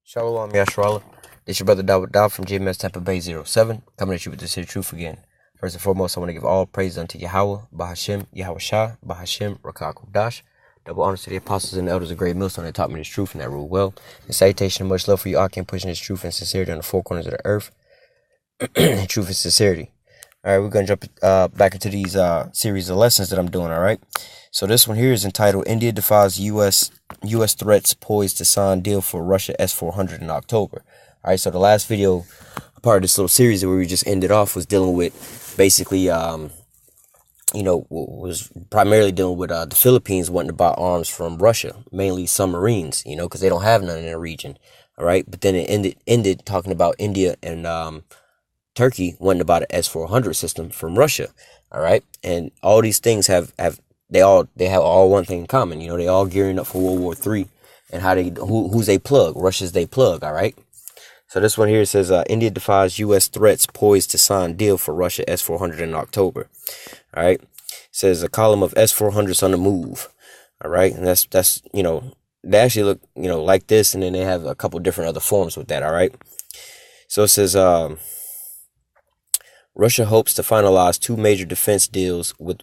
Shalom Yashrala. This your brother WW3 from GMS Tampa Bay 07, coming at you with this here truth again. First and foremost, I want to give all praise unto Yahweh, Bahashem, Yahweh Shah, Bahashem, Rakak Dash. Double honors to the apostles and the elders of Great Millstone that taught me this truth and that rule well. And salutation and much love for you all can pushing this truth and sincerity on the four corners of the earth. Truth and sincerity. Alright, we're going to jump back into these series of lessons that I'm doing, alright? So this one here is entitled India Defies U.S. Threats Poised to Sign Deal for Russia S-400 in October. Alright, so the last video, part of this little series that we just ended off was dealing with basically, was primarily dealing with the Philippines wanting to buy arms from Russia, mainly submarines, because they don't have none in the region, alright? But then it ended talking about India and Turkey wanting to buy the S-400 system from Russia, all right? And all these things have all one thing in common, they all gearing up for World War III, and who's they plug? Russia's they plug, all right? So this one here says India defies U.S. threats poised to sign deal for Russia S-400 in October, all right? It says a column of S-400s on the move, all right? And that's they actually look like this, and then they have a couple different other forms with that, all right? So it says Russia hopes to finalize two major defense deals with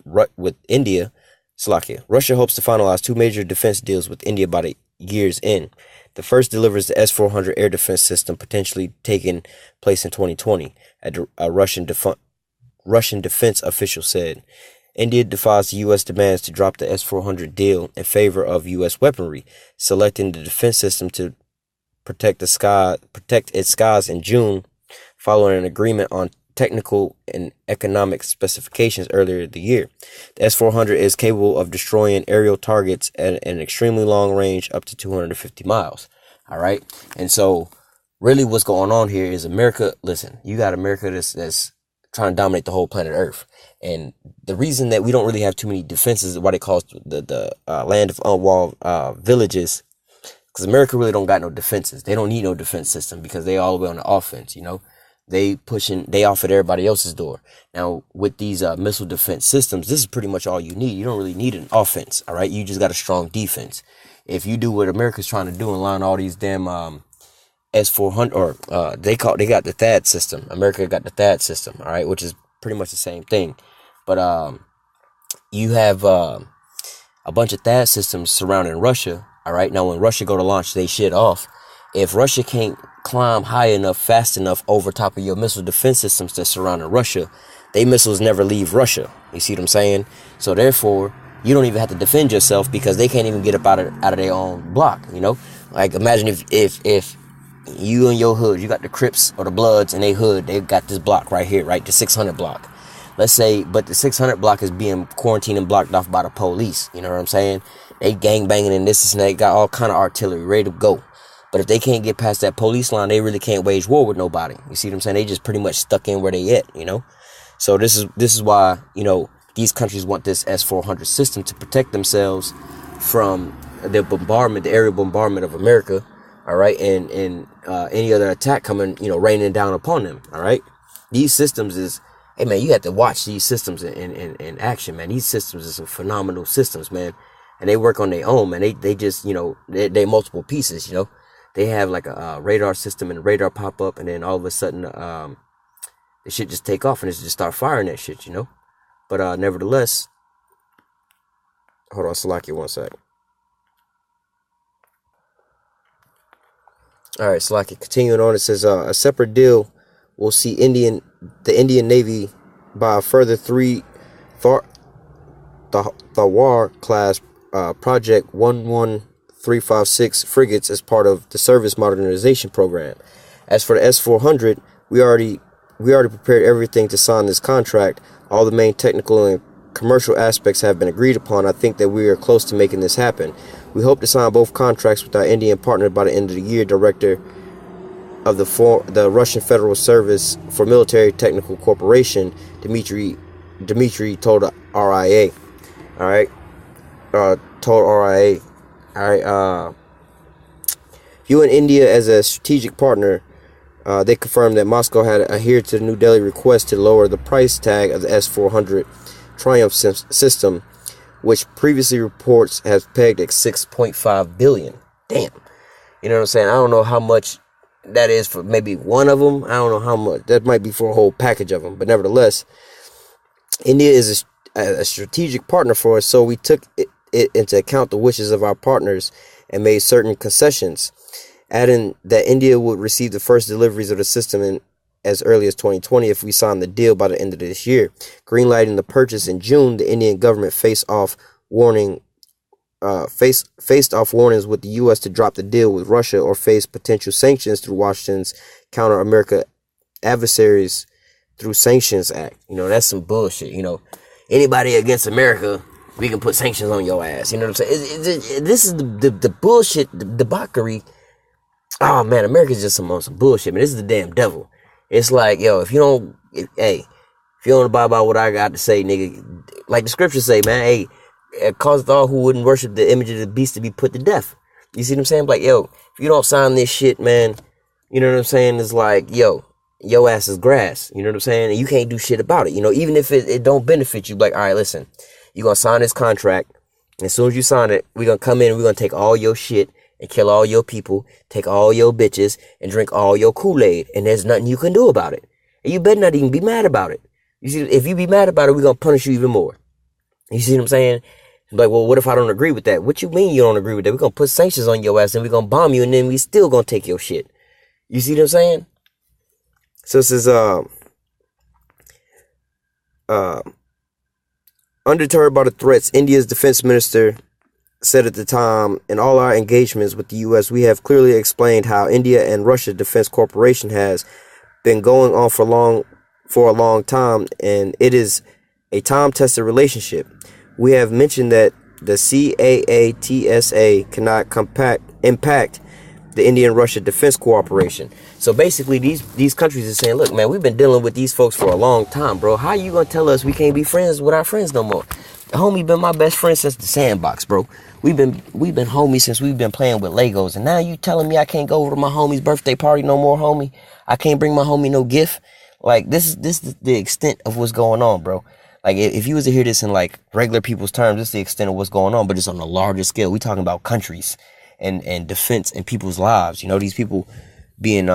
India. Slovakia. Russia hopes to finalize two major defense deals with India by the year's end. The first delivers the S-400 air defense system, potentially taking place in 2020, a Russian defense official said. India defies the U.S. demands to drop the S-400 deal in favor of U.S. weaponry, selecting the defense system to protect its skies in June, following an agreement on technical and economic specifications earlier the year. The S-400 is capable of destroying aerial targets at an extremely long range, up to 250 miles. All right. And so really what's going on here is America. Listen, you got America that's trying to dominate the whole planet Earth. And the reason that we don't really have too many defenses is why they call it the land of unwalled villages, because America really don't got no defenses. They don't need no defense system because they all the way on the offense, They off at everybody else's door. Now, with these missile defense systems, this is pretty much all you need. You don't really need an offense, all right? You just got a strong defense. If you do what America's trying to do and line all these damn S-400, or they got the THAAD system. America got the THAAD system, all right, which is pretty much the same thing. But you have a bunch of THAAD systems surrounding Russia, all right? Now, when Russia go to launch they shit off, if Russia can't climb high enough, fast enough over top of your missile defense systems that surround Russia, they missiles never leave Russia. You see what I'm saying? So therefore, you don't even have to defend yourself because they can't even get up out of their own block. Like imagine if you in your hood, you got the Crips or the Bloods in their hood, they got this block right here, right, the 600 block. Let's say, but the 600 block is being quarantined and blocked off by the police. You know what I'm saying? They gang banging and this and that, got all kind of artillery ready to go. But if they can't get past that police line, they really can't wage war with nobody. You see what I'm saying? They just pretty much stuck in where they at, So this is why, these countries want this S-400 system to protect themselves from the bombardment, the aerial bombardment of America, all right, and any other attack coming, raining down upon them, all right? These systems is, hey, man, you have to watch these systems in action, man. These systems are some phenomenal systems, man. And they work on their own, man. They just, they multiple pieces, They have like a radar system, and the radar pop up, and then all of a sudden, the shit just take off, and it just start firing that shit, But nevertheless, hold on, Slovakia, one sec. All right, Slovakia, continuing on, it says a separate deal will see the Indian Navy buy a further 3 Thawar class Project 11356 frigates as part of the service modernization program. As for the S-400, we already prepared everything to sign this contract. All the main technical and commercial aspects have been agreed upon. I think that we are close to making this happen. We hope to sign both contracts with our Indian partner by the end of the year. Director of the Russian Federal Service for Military Technical Corporation, Dmitry told RIA. All right, told RIA. All right, viewing India as a strategic partner, they confirmed that Moscow had adhered to the New Delhi request to lower the price tag of the S-400 Triumph system, which previously reports has pegged at $6.5 billion. Damn. You know what I'm saying? I don't know how much that is for maybe one of them. I don't know how much. That might be for a whole package of them. But nevertheless, India is a strategic partner for us, so we took it into account the wishes of our partners and made certain concessions, adding that India would receive the first deliveries of the system in as early as 2020 if we signed the deal by the end of this year. Greenlighting the purchase in June, the Indian government faced off warnings with the U.S. to drop the deal with Russia or face potential sanctions through Washington's counter America adversaries through Sanctions Act. You know, that's some bullshit. You know, anybody against America, we can put sanctions on your ass. You know what I'm saying? This is the bullshit, the debauchery. Oh man, America's just some bullshit, man. This is the damn devil. It's like, yo, if you don't abide by what I got to say, nigga, like the scriptures say, man, hey, it caused all who wouldn't worship the image of the beast to be put to death. You see what I'm saying? Like, yo, if you don't sign this shit, man, you know what I'm saying? It's like, yo, your ass is grass. You know what I'm saying? And you can't do shit about it. You know, even if it don't benefit you, like, all right, listen, you're going to sign this contract. And as soon as you sign it, we're going to come in and we're going to take all your shit and kill all your people, take all your bitches, and drink all your Kool-Aid. And there's nothing you can do about it. And you better not even be mad about it. You see, if you be mad about it, we're going to punish you even more. You see what I'm saying? Like, well, what if I don't agree with that? What you mean you don't agree with that? We're going to put sanctions on your ass and we're going to bomb you and then we still going to take your shit. You see what I'm saying? So this is, undeterred by the threats, India's defense minister said at the time, in all our engagements with the U.S., we have clearly explained how India and Russia Defense Corporation has been going on for a long time, and it is a time-tested relationship. We have mentioned that the CAATSA cannot impact the Indian-Russia Defense Cooperation. So basically, these countries are saying, look, man, we've been dealing with these folks for a long time, bro. How you gonna tell us we can't be friends with our friends no more? The homie been my best friend since the sandbox, bro. We've been homies since we've been playing with Legos. And now you telling me I can't go over to my homie's birthday party no more, homie? I can't bring my homie no gift? Like, this is the extent of what's going on, bro. Like, if you was to hear this in, like, regular people's terms, this is the extent of what's going on. But it's on a larger scale. We talking about countries and defense and people's lives. You know, these people being,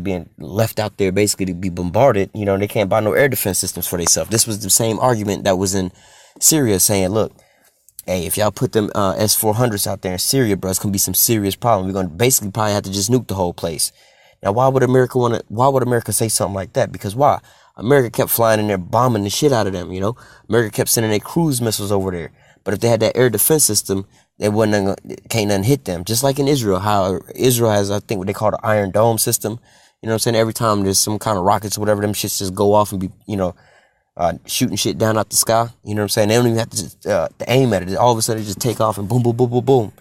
being left out there basically to be bombarded. You know, they can't buy no air defense systems for themselves. This was the same argument that was in Syria, saying, look, hey, if y'all put them S-400s out there in Syria, bro, it's going to be some serious problem. We're going to basically probably have to just nuke the whole place. Now, why would America say something like that? Because why? America kept flying in there, bombing the shit out of them, you know? America kept sending their cruise missiles over there. But if they had that air defense system, can't nothing hit them. Just like in Israel, how Israel has, I think, what they call the Iron Dome system. You know what I'm saying? Every time there's some kind of rockets or whatever, them shits just go off and be, you know, shooting shit down out the sky. You know what I'm saying? They don't even have to aim at it. All of a sudden, they just take off and boom, boom, boom, boom, boom.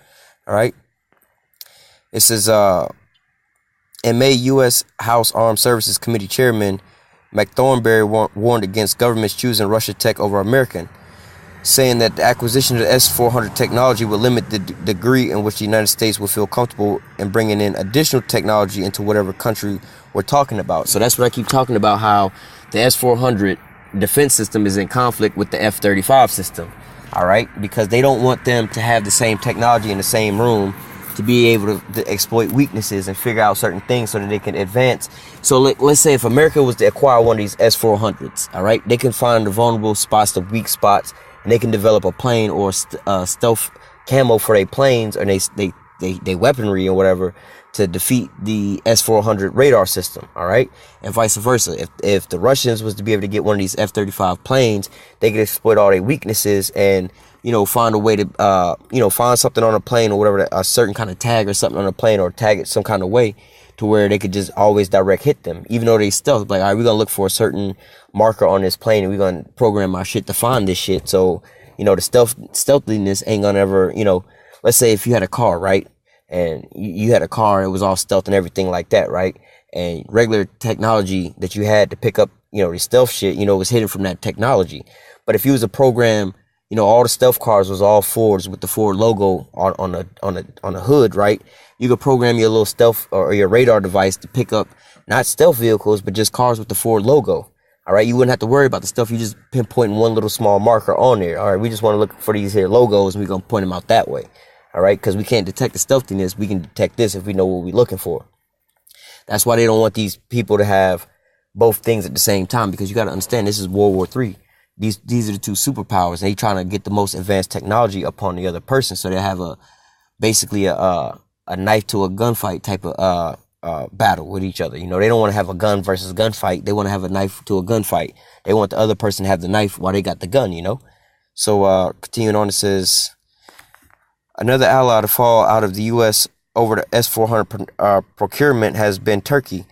All right? It says, in May, U.S. House Armed Services Committee Chairman McThornberry warned against governments choosing Russia tech over American, saying that the acquisition of the S-400 technology would limit the degree in which the United States will feel comfortable in bringing in additional technology into whatever country we're talking about. So that's what I keep talking about, how the S-400 defense system is in conflict with the F-35 system, all right? Because they don't want them to have the same technology in the same room to be able to exploit weaknesses and figure out certain things so that they can advance. So let's say if America was to acquire one of these S-400s, all right, they can find the vulnerable spots, the weak spots, and they can develop a plane or stealth camo for their planes or they weaponry or whatever to defeat the S-400 radar system, all right? And vice versa. If the Russians was to be able to get one of these F-35 planes, they could exploit all their weaknesses and, you know, find a way to, find something on a plane or whatever, a certain kind of tag or something on a plane, or tag it some kind of way to where they could just always direct hit them, even though they stealth. Like, all right, we're going to look for a certain marker on this plane and we're going to program our shit to find this shit. So, you know, the stealthiness ain't going to ever, you know, let's say if you had a car, right? And you had a car, it was all stealth and everything like that, right? And regular technology that you had to pick up, you know, the stealth shit, you know, was hidden from that technology. But if you was a program, you know, all the stealth cars was all Fords with the Ford logo on the hood, right? You could program your little stealth or your radar device to pick up not stealth vehicles, but just cars with the Ford logo. All right, you wouldn't have to worry about the stuff. You just pinpointing one little small marker on there. All right, we just want to look for these here logos and we're going to point them out that way. All right, because we can't detect the stealthiness. We can detect this if we know what we're looking for. That's why they don't want these people to have both things at the same time, because you got to understand, this is World War III. These are the two superpowers. They trying to get the most advanced technology upon the other person, so they have basically a knife to a gunfight type of battle with each other. You know, they don't want to have a gun versus gunfight. They want to have a knife to a gunfight. They want the other person to have the knife while they got the gun, you know. So continuing on, it says, another ally to fall out of the U.S. over the S-400 procurement has been Turkey,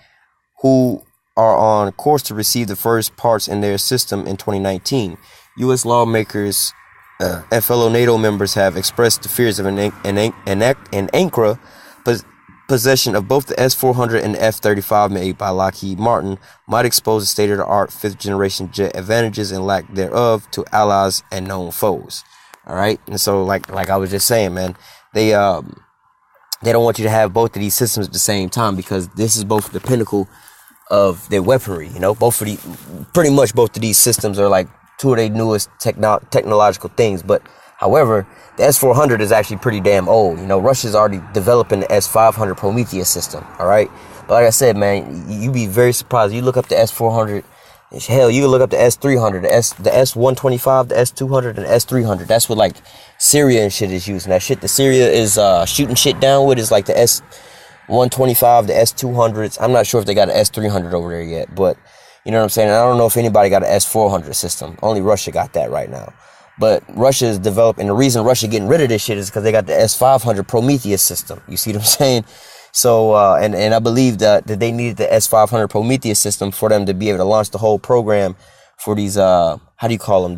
who are on course to receive the first parts in their system in 2019. U.S. lawmakers and fellow NATO members have expressed the fears of an Ankara possession of both the S-400 and the F-35 made by Lockheed Martin might expose the state-of-the-art fifth-generation jet advantages and lack thereof to allies and known foes. All right, and so like I was just saying, man, they don't want you to have both of these systems at the same time, because this is both the pinnacle of their weaponry. You know, pretty much both of these systems are like two of their newest technological things. But however, the S-400 is actually pretty damn old. You know, Russia's already developing the S-500 Prometheus system. All right, but like I said, man, you'd be very surprised. You look up the S-400. Hell, you can look up the S-300, the S-125, the S-200, and the S-300. That's what, like, Syria and shit is using. That shit that Syria is shooting shit down with is, like, the S-125, the S-200s. I'm not sure if they got an S-300 over there yet, but, you know what I'm saying? And I don't know if anybody got an S-400 system. Only Russia got that right now. But Russia is developing. The reason Russia getting rid of this shit is because they got the S-500 Prometheus system. You see what I'm saying? So, and I believe that they needed the S-500 Prometheus system for them to be able to launch the whole program for these, how do you call them?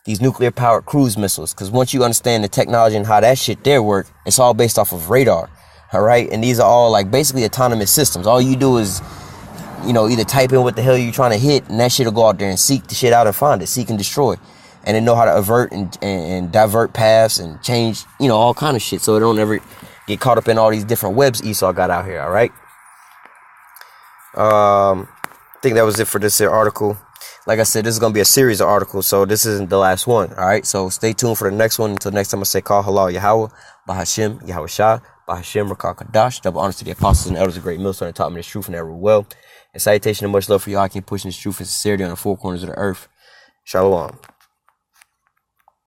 These nuclear powered cruise missiles. Because once you understand the technology and how that shit there work, it's all based off of radar. All right. And these are all like basically autonomous systems. All you do is, you know, either type in what the hell you're trying to hit, and that shit will go out there and seek the shit out and find it, seek and destroy. And they know how to avert and divert paths and change, you know, all kind of shit. So it don't ever get caught up in all these different webs Esau got out here. All right. I think that was it for this here article. Like I said, this is going to be a series of articles, so this isn't the last one. All right. So stay tuned for the next one. Until next time, I say, call halal Yahweh, Bahashim, Yahweh Shah, Bahashim, Rakar Kadash. Double honors to the apostles and elders of great millstone that taught me this truth and that rule well. And salutation and much love for y'all. I keep pushing this truth and sincerity on the four corners of the earth. Shalom.